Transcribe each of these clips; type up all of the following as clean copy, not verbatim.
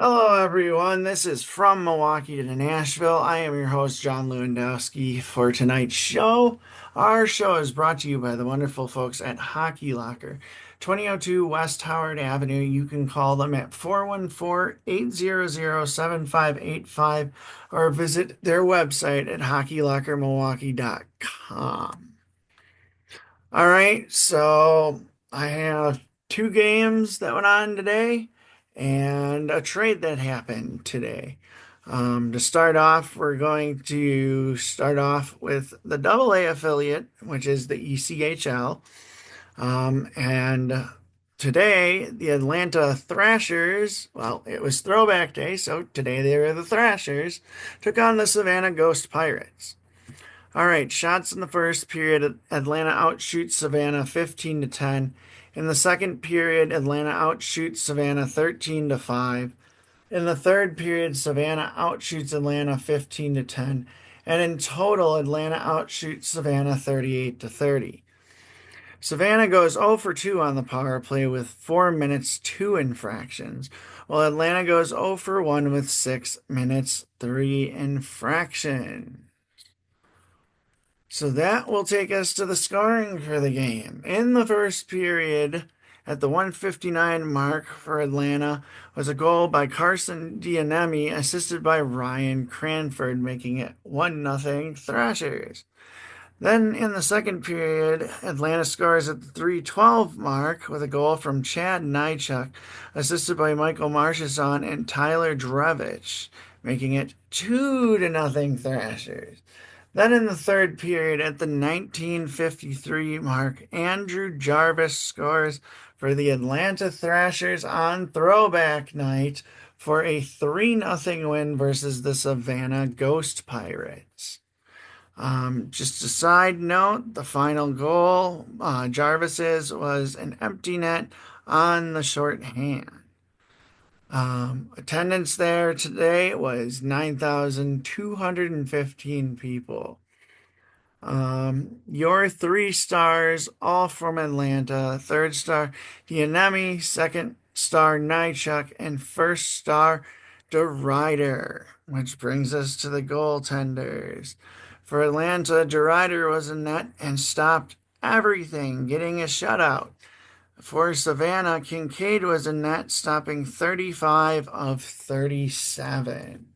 Hello, everyone. This is From Milwaukee to Nashville. I am your host, John Lewandowski, for tonight's show. Our show is brought to you by the wonderful folks at Hockey Locker, 2002 West Howard Avenue. You can call them at 414-800-7585 or visit their website at hockeylockermilwaukee.com. All right, so I have two games that went on today and a trade that happened today. To start off, we're going to start off with the AA affiliate, which is the ECHL. And today, the Atlanta Thrashers, well, it was Throwback Day, so today they were the Thrashers, took on the Savannah Ghost Pirates. All right, shots in the first period, Atlanta outshoots Savannah 15 to 10. In the second period, Atlanta outshoots Savannah 13 to 5. In the third period, Savannah outshoots Atlanta 15 to 10. And in total, Atlanta outshoots Savannah 38 to 30. Savannah goes 0 for 2 on the power play with 4 minutes, 2 infractions, while Atlanta goes 0 for 1 with 6 minutes, 3 infractions. So that will take us to the scoring for the game. In the first period, at the 159 mark for Atlanta, was a goal by Carson Dianemi, assisted by Ryan Cranford, making it 1-0 Thrashers. Then in the second period, Atlanta scores at the 312 mark with a goal from Chad Nychuk, assisted by Michael Marchesson and Tyler Drevich, making it 2-0 Thrashers. Then in the third period, at the 1953 mark, Andrew Jarvis scores for the Atlanta Thrashers on throwback night for a 3-0 win versus the Savannah Ghost Pirates. Just a side note, the final goal, Jarvis's, was an empty net on the shorthand. Attendance there today was 9,215 people. Your three stars, all from Atlanta. Third star, Dianemi. Second star, Nychuk. And first star, DeRider. Which brings us to the goaltenders. For Atlanta, DeRider was in net and stopped everything, getting a shutout. For Savannah, Kincaid was in net, stopping 35 of 37.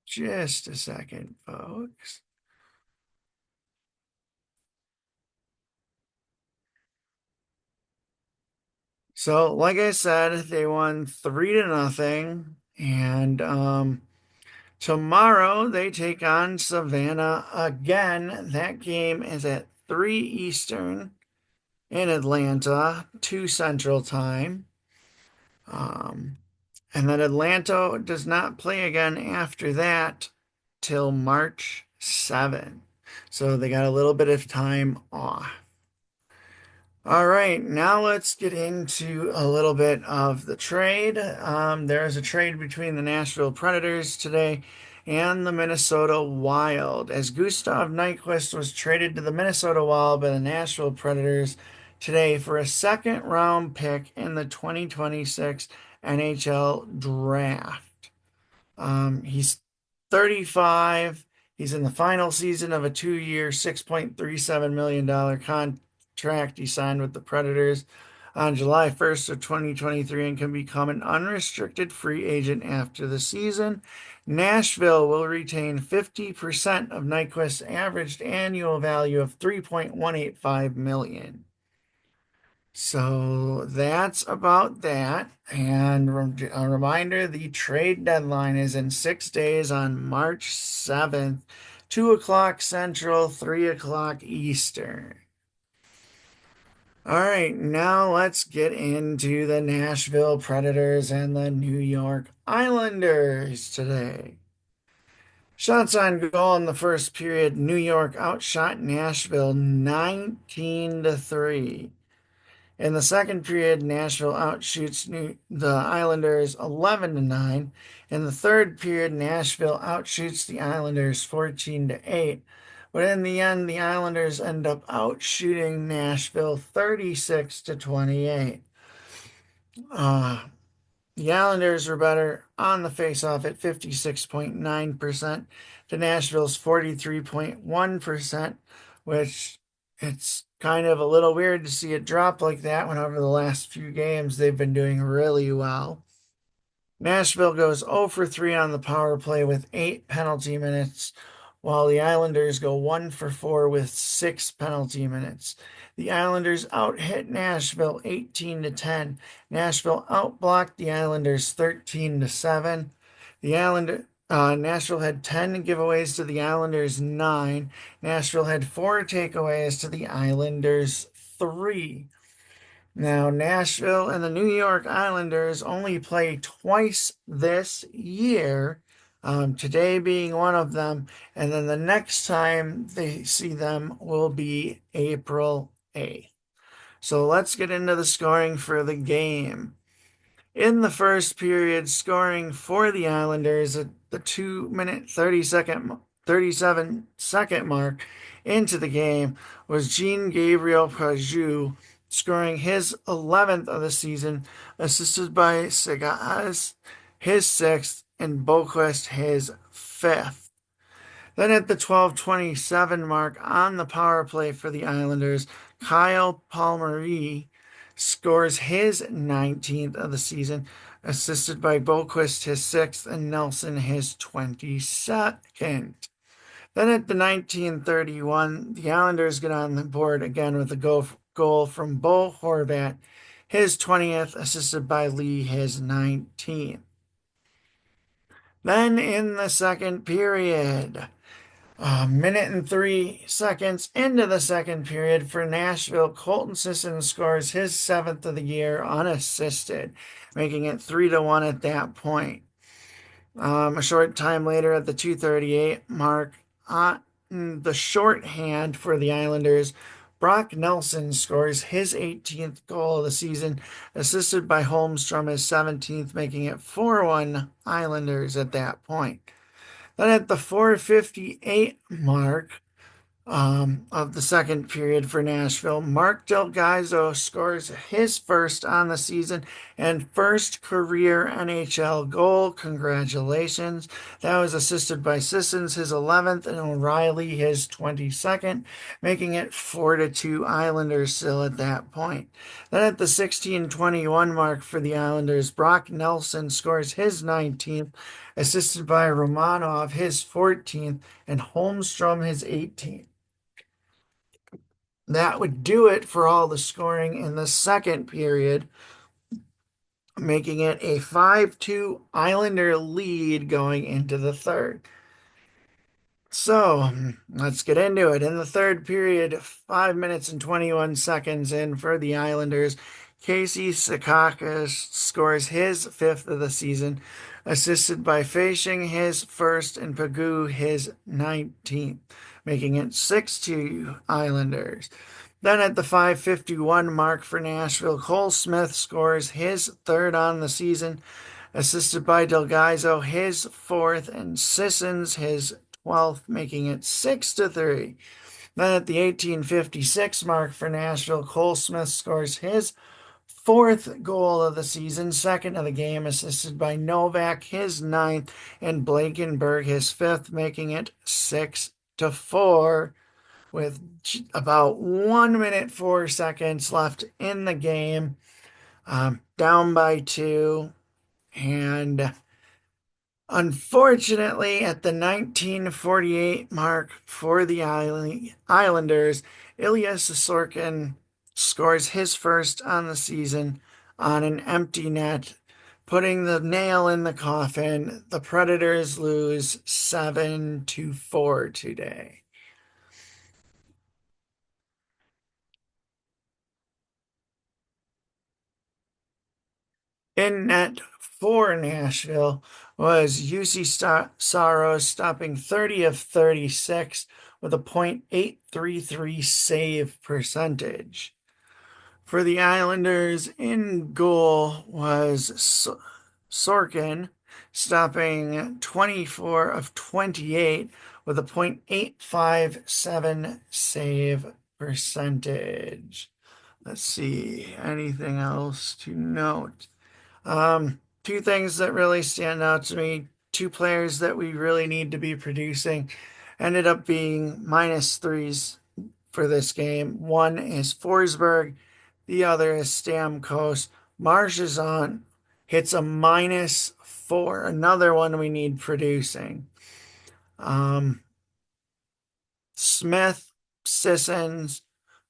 Just a second, folks. So, like I said, they won 3-0. And tomorrow they take on Savannah again. That game is at 3 Eastern in Atlanta, 2 Central Time. Um, and then Atlanta does not play again after that till March 7th. So they got a little bit of time off. All right, now let's get into a little bit of the trade. There is a trade between the Nashville Predators today and the Minnesota Wild, as Gustav Nyquist was traded to the Minnesota Wild by the Nashville Predators today for a second round pick in the 2026 NHL draft. He's 35. He's in the final season of a 2-year, $6.37 million contract he signed with the Predators on July 1st of 2023 and can become an unrestricted free agent after the season. Nashville will retain 50% of Nyquist's averaged annual value of $3.185 million. So that's about that. And a reminder, the trade deadline is in 6 days on March 7th, 2 o'clock Central, 3 o'clock Eastern. All right, now let's get into the Nashville Predators and the New York Islanders today. Shots on goal in the first period, New York outshot Nashville 19 to 3. In the second period, Nashville outshoots the Islanders 11-9. In the third period, Nashville outshoots the Islanders 14-8. But in the end, the Islanders end up outshooting Nashville 36-28. Uh, the Islanders were better on the faceoff at 56.9% to Nashville's 43.1%, which it's kind of a little weird to see it drop like that when over the last few games they've been doing really well. Nashville goes 0 for 3 on the power play with 8 penalty minutes, while the Islanders go 1 for 4 with 6 penalty minutes. The Islanders out-hit Nashville 18-10. Nashville outblocked the Islanders 13-7. Nashville had 10 giveaways to the Islanders 9. Nashville had 4 takeaways to the Islanders 3. Now, Nashville and the New York Islanders only play twice this year, today being one of them, and then the next time they see them will be April 8th. So let's get into the scoring for the game. In the first period, scoring for the Islanders at the 2-minute 37-second mark into the game was Jean-Gabriel Pageau, scoring his 11th of the season, assisted by Sagaz, his 6th, and Boquist, his 5th. Then at the 12:27 mark on the power play for the Islanders, Kyle Palmieri scores his 19th of the season, assisted by Boquist, his 6th, and Nelson, his 22nd. Then at the 19:31, the Islanders get on the board again with a goal from Bo Horvat, his 20th, assisted by Lee, his 19th. Then in the second period, a minute and 3 seconds into the second period for Nashville, Colton Sisson scores his 7th of the year unassisted, making it 3-1 at that point. A short time later at the 2:38 mark, on the shorthand for the Islanders, Brock Nelson scores his 18th goal of the season, assisted by Holmstrom, his 17th, making it 4-1 Islanders at that point. Then at the 4:58 mark of the second period for Nashville, Mark Del Gaizo scores his first on the season and first career NHL goal. Congratulations. That was assisted by Sissons, his 11th, and O'Reilly, his 22nd, making it 4-2 Islanders still at that point. Then at the 16:21 mark for the Islanders, Brock Nelson scores his 19th, assisted by Romanov, his 14th, and Holmstrom, his 18th. That would do it for all the scoring in the second period, making it a 5-2 Islander lead going into the third. So let's get into it. In the third period, 5 minutes and 21 seconds in for the Islanders, Casey Sakakis scores his 5th of the season, assisted by Fasching, his 1st, and Pageau, his 19th, making it 6-2 Islanders. Then at the 5:51 mark for Nashville, Cole Smith scores his 3rd on the season, assisted by Del Gaizo, his 4th, and Sissons, his 12th, making it 6-3. Then at the 18:56 mark for Nashville, Cole Smith scores his 4th goal of the season, 2nd of the game, assisted by Novak, his 9th, and Blankenberg, his 5th, making it 6-4 with about 1 minute 4 seconds left in the game, down by 2. And unfortunately, at the 19:48 mark for the Islanders, Ilya Sorokin scores his 1st on the season on an empty net, putting the nail in the coffin. The Predators lose 7-4 today. In net for Nashville was UC Saros, stopping 30 of 36 with a .833 save percentage. For the Islanders, in goal was Sorkin, stopping 24 of 28 with a .857 save percentage. Let's see, anything else to note? Two things that really stand out to me, two players that we really need to be producing ended up being minus threes for this game. One is Forsberg, the other is Stamkos. Marchesant hits a -4, another one we need producing. Um, Smith, Sissons,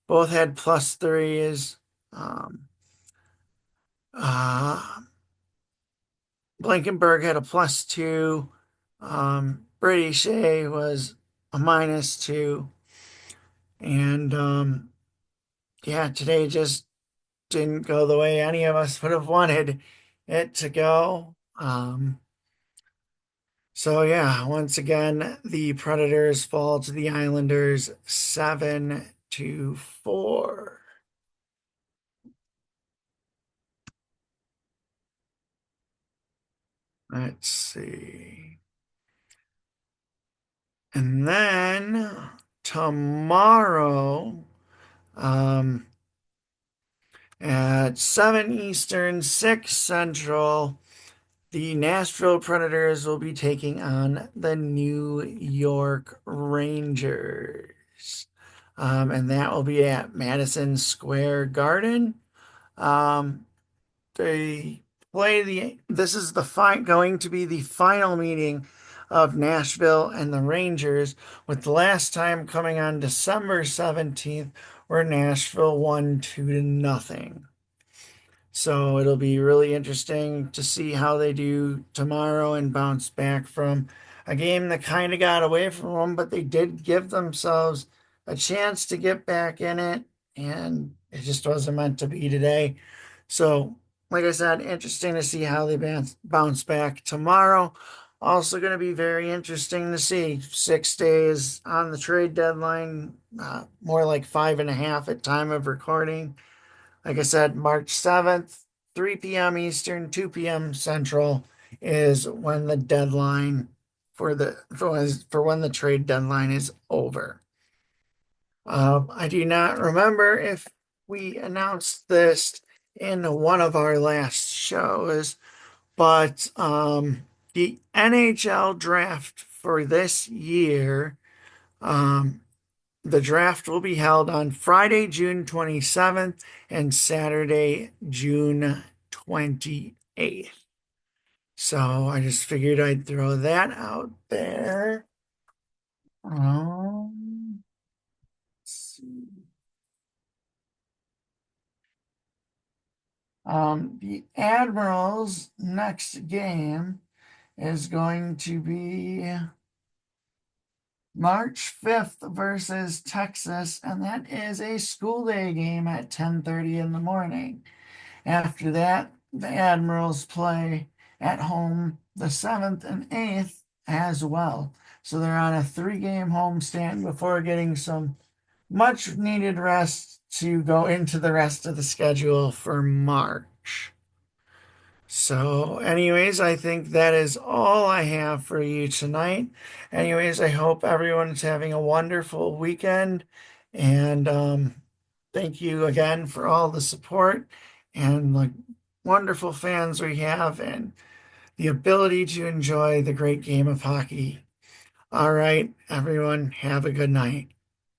both had plus threes. Um, uh, Blankenberg had a +2. Brady Shea was a -2. And yeah, today just didn't go the way any of us would have wanted it to go. So yeah, once again, the Predators fall to the Islanders 7-4. Let's see. And then tomorrow, um, at 7 Eastern, 6 Central, the Nashville Predators will be taking on the New York Rangers. And that will be at Madison Square Garden. Um, they this is going to be the final meeting of Nashville and the Rangers, with the last time coming on December 17th, where Nashville won 2-0. So it'll be really interesting to see how they do tomorrow and bounce back from a game that kind of got away from them, but they did give themselves a chance to get back in it, and it just wasn't meant to be today. So, like I said, interesting to see how they bounce back tomorrow. Also, going to be very interesting to see 6 days on the trade deadline, more like 5.5 at time of recording. Like I said, March 7th, 3 p.m. Eastern, 2 p.m. Central is when the deadline for when the trade deadline is over. I do not remember if we announced this in one of our last shows, but the NHL draft for this year, um, the draft will be held on Friday, June 27th and Saturday, June 28th. So I just figured I'd throw that out there. Let's see. The Admirals' next game is going to be March 5th versus Texas, and that is a school day game at 10:30 in the morning. After that, the Admirals play at home the 7th and 8th as well. So they're on a 3-game homestand before getting some much needed rest to go into the rest of the schedule for March. So, anyways, I think that is all I have for you tonight. Anyways, I hope everyone's having a wonderful weekend. And thank you again for all the support and the wonderful fans we have and the ability to enjoy the great game of hockey. All right, everyone, have a good night.